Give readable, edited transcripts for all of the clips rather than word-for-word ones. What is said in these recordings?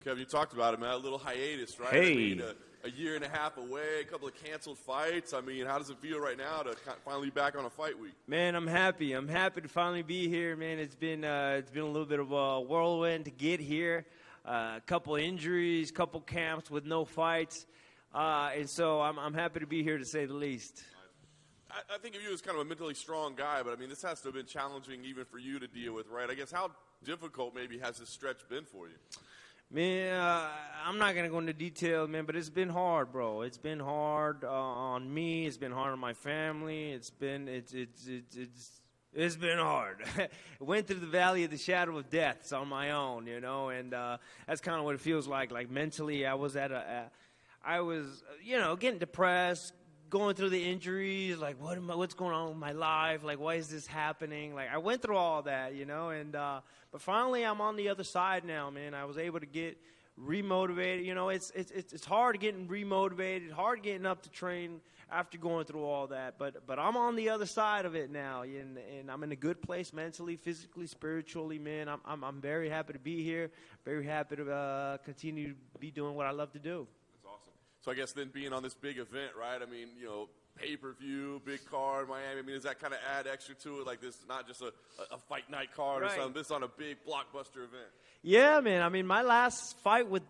Kevin, you talked about it, man. A little hiatus, right? Hey. I mean, a year and a half away, a couple of canceled fights. I mean, how does it feel right now to finally be back on a fight week? Man, I'm happy. I'm happy to finally be here, man. It's been a little bit of a whirlwind to get here. A couple injuries, couple camps with no fights, and so I'm happy to be here to say the least. I think of you as kind of a mentally strong guy, but I mean, this has to have been challenging even for you to deal with, right? I guess how difficult maybe has this stretch been for you? Man, I'm not going to go into detail, man, but it's been hard, bro. It's been hard on me. It's been hard on my family. It's been hard. Went through the valley of the shadow of death on my own, you know, and that's kind of what it feels like. Like mentally, I was getting depressed, going through the injuries, like what's going on with my life? Like, why is this happening? Like, I went through all that, you know, and but finally I'm on the other side now, man. I was able to get remotivated. You know, it's hard getting remotivated, hard getting up to train after going through all that. But I'm on the other side of it now, and I'm in a good place mentally, physically, spiritually, man. I'm very happy to be here, very happy to continue to be doing what I love to do. So I guess then being on this big event, right? I mean, you know, pay-per-view, big card, Miami. I mean, does that kind of add extra to it? Like this is not just a fight night card or something. This is on a big blockbuster event. Yeah, man. I mean, my last fight with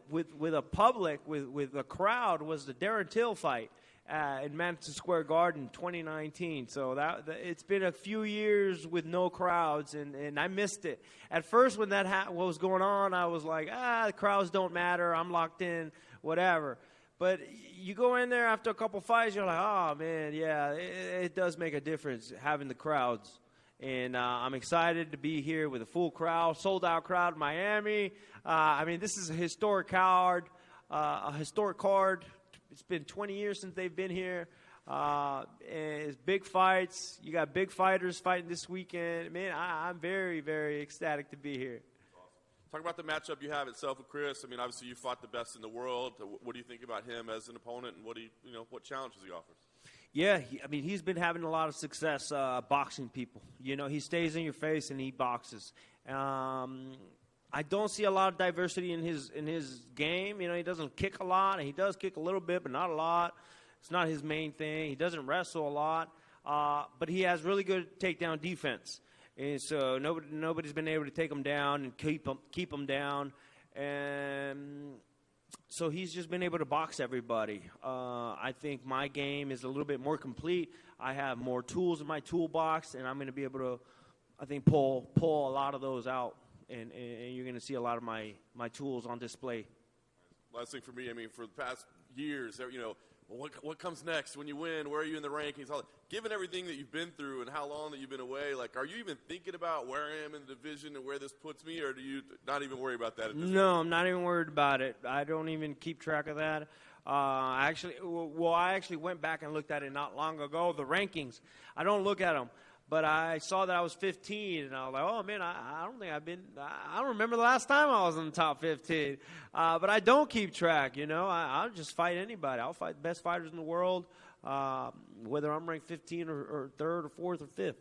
a public, with a crowd, was the Darren Till fight in Madison Square Garden 2019. So it's been a few years with no crowds, and I missed it. At first, when what was going on, I was like, the crowds don't matter. I'm locked in, whatever. But you go in there after a couple fights, you're like, oh, man, yeah, it does make a difference having the crowds. And I'm excited to be here with a full crowd, sold-out crowd in Miami. I mean, this is a historic card. It's been 20 years since they've been here. And it's big fights. You got big fighters fighting this weekend. Man, I'm very, very ecstatic to be here. Talk about the matchup you have itself with Chris. I mean, obviously you fought the best in the world. What do you think about him as an opponent, and what challenges he offers? Yeah, he's been having a lot of success boxing people. You know, he stays in your face and he boxes. I don't see a lot of diversity in his game. You know, he doesn't kick a lot, and he does kick a little bit, but not a lot. It's not his main thing. He doesn't wrestle a lot, but he has really good takedown defense. And so nobody's been able to take him down and keep him down. And so he's just been able to box everybody. I think my game is a little bit more complete. I have more tools in my toolbox, and I'm going to be able to, I think, pull a lot of those out. And you're going to see a lot of my tools on display. Last thing for me, I mean, for the past years, you know, what comes next when you win? Where are you in the rankings? Given everything that you've been through and how long that you've been away, like, are you even thinking about where I am in the division and where this puts me, or do you not even worry about that at this point? No, I'm not even worried about it. I don't even keep track of that. I actually went back and looked at it not long ago, the rankings. I don't look at them. But I saw that I was 15, and I was like, oh, man, I don't remember the last time I was in the top 15. But I don't keep track, you know. I'll just fight anybody. I'll fight the best fighters in the world, whether I'm ranked 15 or 3rd or 4th or 5th.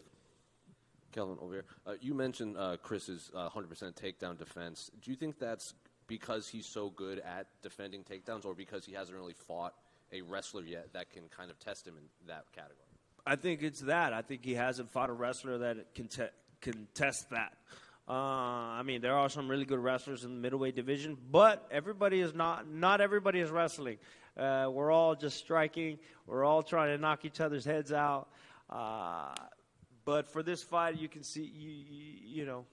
Kelvin, over here. You mentioned Chris's 100% takedown defense. Do you think that's because he's so good at defending takedowns, or because he hasn't really fought a wrestler yet that can kind of test him in that category? I think it's that. I think he hasn't fought a wrestler that can test that. I mean, there are some really good wrestlers in the middleweight division, but everybody is not everybody is wrestling. We're all just striking. We're all trying to knock each other's heads out. But for this fight, you can see, you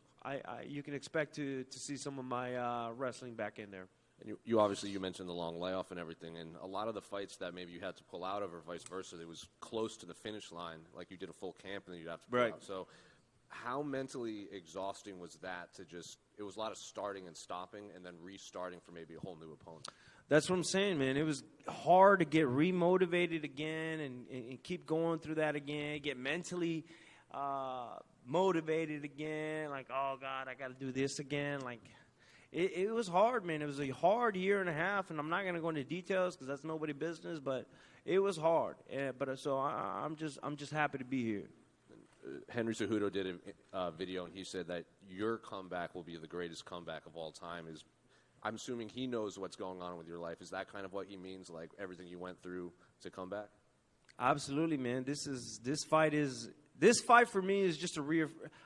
can expect to see some of my wrestling back in there. And you mentioned the long layoff and everything, and a lot of the fights that maybe you had to pull out of or vice versa, it was close to the finish line, like you did a full camp and then you'd have to pull out. So how mentally exhausting was that it was a lot of starting and stopping and then restarting for maybe a whole new opponent? That's what I'm saying, man. It was hard to get remotivated again and keep going through that again, get mentally motivated again, like, oh, God, I got to do this again, like... It was hard, man. It was a hard year and a half, and I'm not going to go into details because that's nobody's business. But it was hard. So I'm just happy to be here. Henry Cejudo did a video, and he said that your comeback will be the greatest comeback of all time. I'm assuming he knows what's going on with your life. Is that kind of what he means, like everything you went through to come back? Absolutely, man. This fight for me is just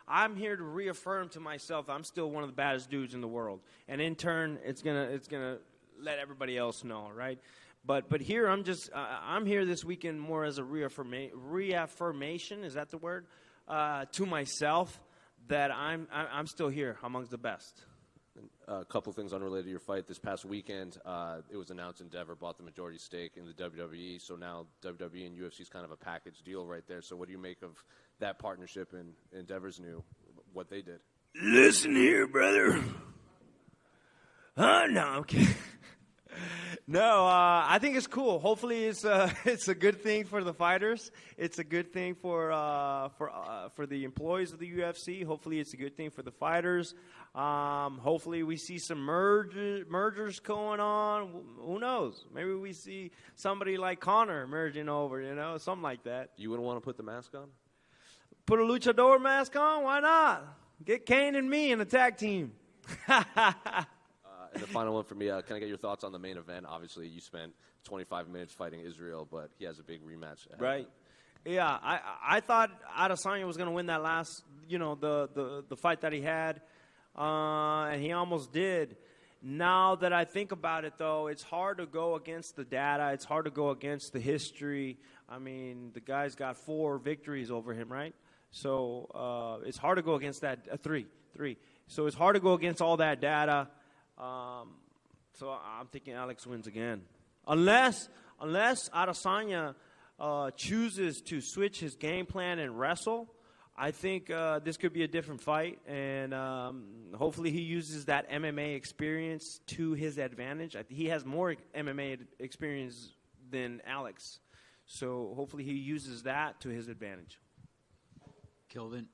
I'm here to reaffirm to myself I'm still one of the baddest dudes in the world, and in turn, it's gonna let everybody else know, right? But here I'm here this weekend more as a reaffirmation. Is that the word? To myself that I'm still here amongst the best. A couple things unrelated to your fight. This past weekend, it was announced Endeavor bought the majority stake in the WWE, so now WWE and UFC is kind of a package deal right there. So what do you make of that partnership and Endeavor's new, what they did? Listen here, brother. No, I'm kidding. No, I think it's cool. Hopefully, it's a good thing for the fighters. It's a good thing for the employees of the UFC. Hopefully, it's a good thing for the fighters. Hopefully, we see some mergers going on. Who knows? Maybe we see somebody like Conor merging over. Something like that. You wouldn't want to put the mask on? Put a luchador mask on? Why not? Get Kane and me in a tag team. And the final one for me, can I get your thoughts on the main event? Obviously, you spent 25 minutes fighting Israel, but he has a big rematch ahead. Right. Yeah, I thought Adesanya was going to win that last, the fight that he had, and he almost did. Now that I think about it, though, it's hard to go against the data. It's hard to go against the history. I mean, the guy's got 4 victories over him, right? So it's hard to go against that. Three. So it's hard to go against all that data. So I'm thinking Alex wins again. Unless Adesanya chooses to switch his game plan and wrestle, I think this could be a different fight. And hopefully he uses that MMA experience to his advantage. He has more MMA experience than Alex. So hopefully he uses that to his advantage. Kelvin,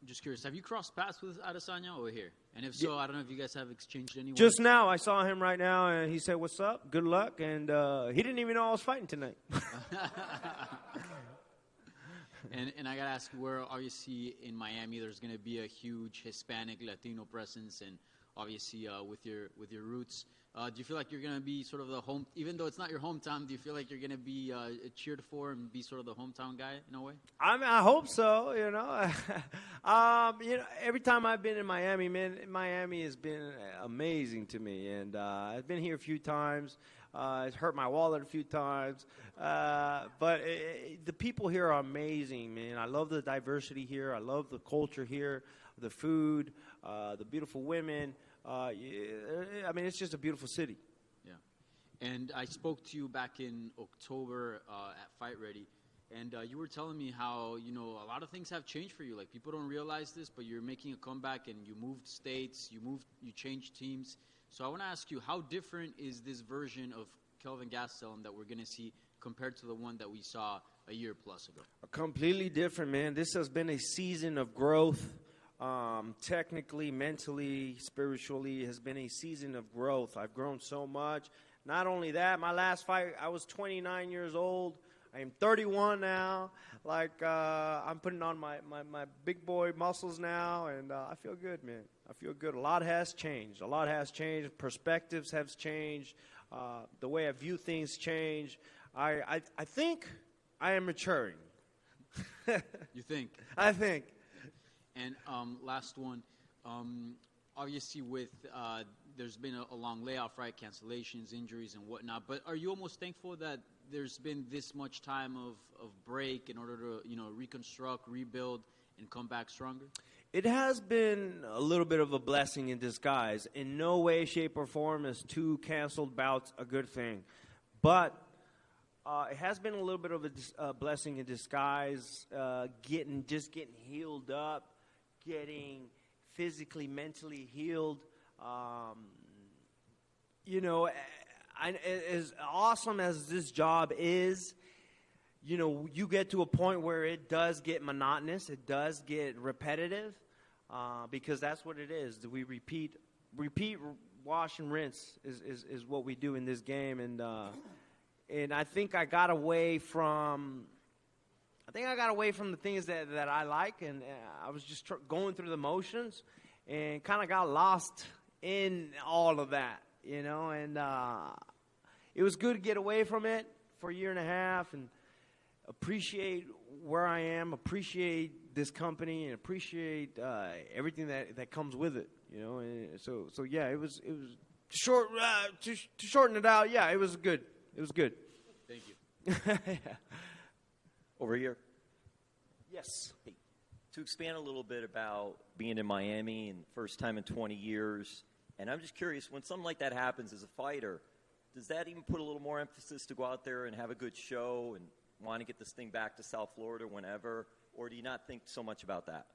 just curious, have you crossed paths with Adesanya over here? And if so, I don't know if you guys have exchanged any words. Just now, I saw him right now, and he said, "What's up? Good luck." And he didn't even know I was fighting tonight. And I got to ask, where obviously in Miami there's going to be a huge Hispanic, Latino presence, and obviously with your roots. Do you feel like you're going to be sort of the home, even though it's not your hometown, do you feel like you're going to be cheered for and be sort of the hometown guy in a way? I hope so, every time I've been in Miami, man, Miami has been amazing to me. And I've been here a few times. It's hurt my wallet a few times. But the people here are amazing, man. I love the diversity here. I love the culture here, the food, the beautiful women. It's just a beautiful city. Yeah. And I spoke to you back in October at Fight Ready, and you were telling me how, a lot of things have changed for you. Like, people don't realize this, but you're making a comeback, and you moved states, you changed teams. So I want to ask you, how different is this version of Kelvin Gastelum that we're going to see compared to the one that we saw a year plus ago? Completely different, man. This has been a season of growth. Technically, mentally, spiritually, has been a season of growth. I've grown so much. Not only that, my last fight, I was 29 years old. I am 31 now. I'm putting on my big boy muscles now, and I feel good, man. I feel good. A lot has changed. Perspectives have changed. The way I view things changed. I think I am maturing. You think? I think. And last one, obviously there's been a long layoff, right? Cancellations, injuries, and whatnot. But are you almost thankful that there's been this much time of break in order to, reconstruct, rebuild, and come back stronger? It has been a little bit of a blessing in disguise. In no way, shape, or form is 2 canceled bouts a good thing. But it has been a little bit of a blessing in disguise, getting healed up, getting physically, mentally healed. As awesome as this job is, you get to a point where it does get monotonous. It does get repetitive, because that's what it is. We repeat, wash, and rinse is what we do in this game. And I think I got away from the things that I like, and I was just going through the motions and kind of got lost in all of that. you know, and it was good to get away from it for a year and a half and appreciate where I am, appreciate this company, and appreciate everything that comes with it, you know. And so yeah, it was short. To shorten it out, yeah, it was good. It was good. Thank you. Yeah. Over here. Yes. Hey, to expand a little bit about being in Miami and first time in 20 years, and I'm just curious, when something like that happens as a fighter, does that even put a little more emphasis to go out there and have a good show and want to get this thing back to South Florida whenever, or do you not think so much about that?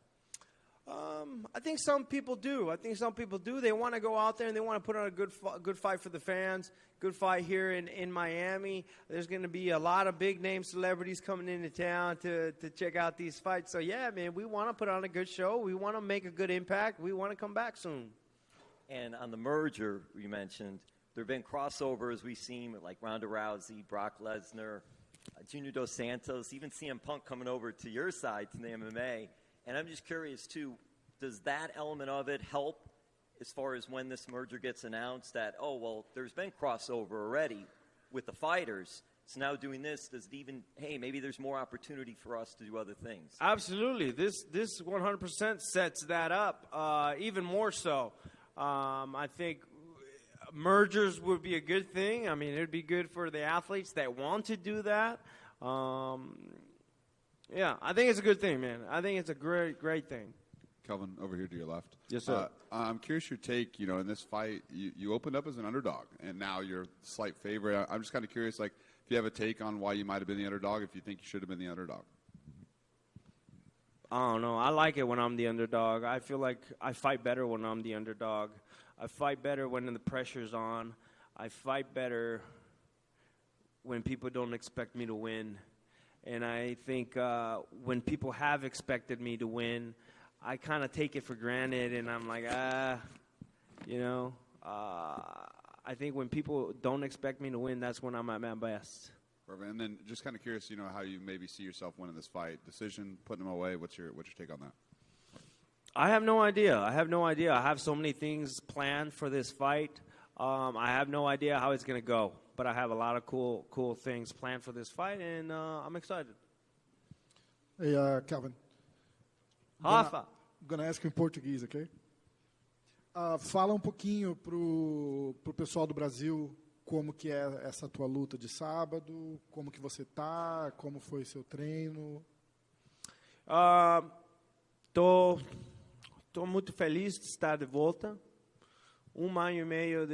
I think some people do. They want to go out there and they want to put on a good fight for the fans, good fight here in Miami. There's going to be a lot of big-name celebrities coming into town to check out these fights. So, yeah, man, we want to put on a good show. We want to make a good impact. We want to come back soon. And on the merger you mentioned, there have been crossovers we've seen with like Ronda Rousey, Brock Lesnar, Junior Dos Santos, even CM Punk coming over to your side to the MMA. And I'm just curious, too, does that element of it help as far as when this merger gets announced that, oh, well, there's been crossover already with the fighters, so now doing this, does it even, hey, maybe there's more opportunity for us to do other things? Absolutely. This 100% sets that up, even more so. I think mergers would be a good thing. I mean, it would be good for the athletes that want to do that. Yeah, I think it's a good thing, man. I think it's a great thing. Kelvin, over here to your left. Yes, sir. I'm curious your take, you know, in this fight, you opened up as an underdog, and now you're a slight favorite. I'm just kind of curious, like, if you have a take on why you might have been the underdog, if you think you should have been the underdog. I don't know. I like it when I'm the underdog. I feel like I fight better when I'm the underdog. I fight better when the pressure's on. I fight better when people don't expect me to win. And I think when people have expected me to win, I kind of take it for granted, and I'm like, you know. I think when people don't expect me to win, that's when I'm at my best. Perfect. And then just kind of curious, you know, how you maybe see yourself winning this fight. Decision, putting them away. What's your take on that? I have no idea. I have so many things planned for this fight. I have no idea how it's going to go. But I have a lot of cool things planned for this fight, and I'm excited. Hey, Kelvin. Rafa. I'm gonna ask in Portuguese, okay? Fala pouquinho pro pessoal do Brasil como que é essa tua luta de sábado, como que você tá, como foi seu treino. Tô muito feliz de estar de volta. 1 ano e meio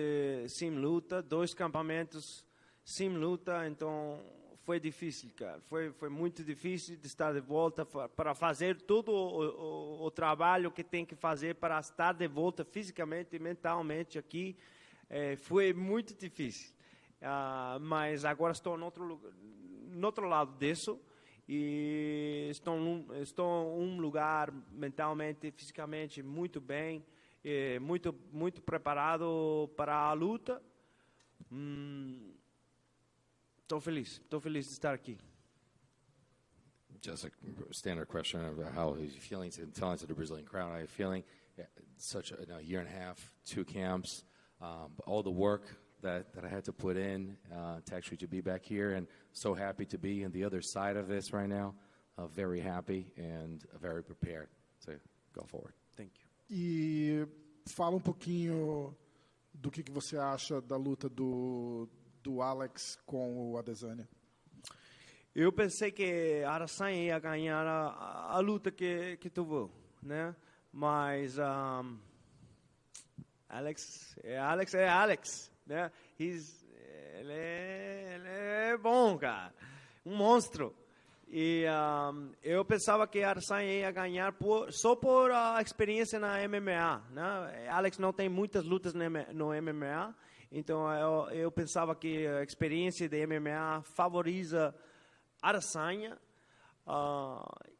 sem luta, 2 campamentos sem luta, então foi difícil, cara. Foi muito difícil de estar de volta para fazer todo o trabalho que tem que fazer para estar de volta fisicamente e mentalmente aqui. Foi muito difícil, mas agora estou no outro lado disso e estou em um lugar mentalmente e fisicamente muito bem. Muito preparado para a luta. Estou feliz de estar aqui. Just a standard question of how he's feeling, telling to the Brazilian crowd how you're feeling. Such a year and a half, 2 camps, all the work that I had to put in to actually to be back here, and so happy to be on the other side of this right now. Very happy and very prepared to go forward. Thank you. E fala pouquinho do que você acha da luta do Alex com o Adesanya. Eu pensei que Adesanya ia ganhar a luta que teve, né? Mas Alex, né? Ele é bom, cara, um monstro. E eu pensava que Adesanya ia ganhar só por a experiência na MMA, né? Alex não tem muitas lutas no MMA, então eu pensava que a experiência de MMA favoriza Adesanya.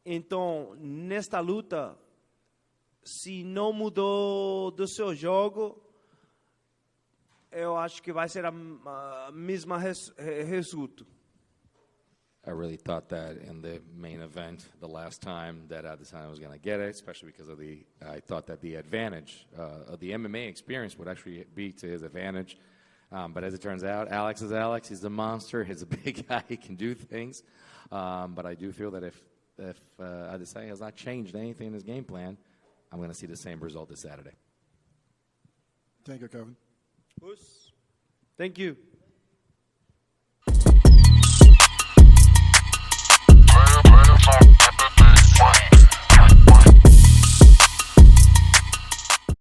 Então, nesta luta, se não mudou do seu jogo, eu acho que vai ser a mesma resultado. I really thought that in the main event the last time that Adesanya was going to get it, especially because of I thought that the advantage of the MMA experience would actually be to his advantage. But as it turns out, Alex is Alex. He's a monster. He's a big guy. He can do things. But I do feel that if Adesanya has not changed anything in his game plan, I'm going to see the same result this Saturday. Thank you, Kelvin. Thank you.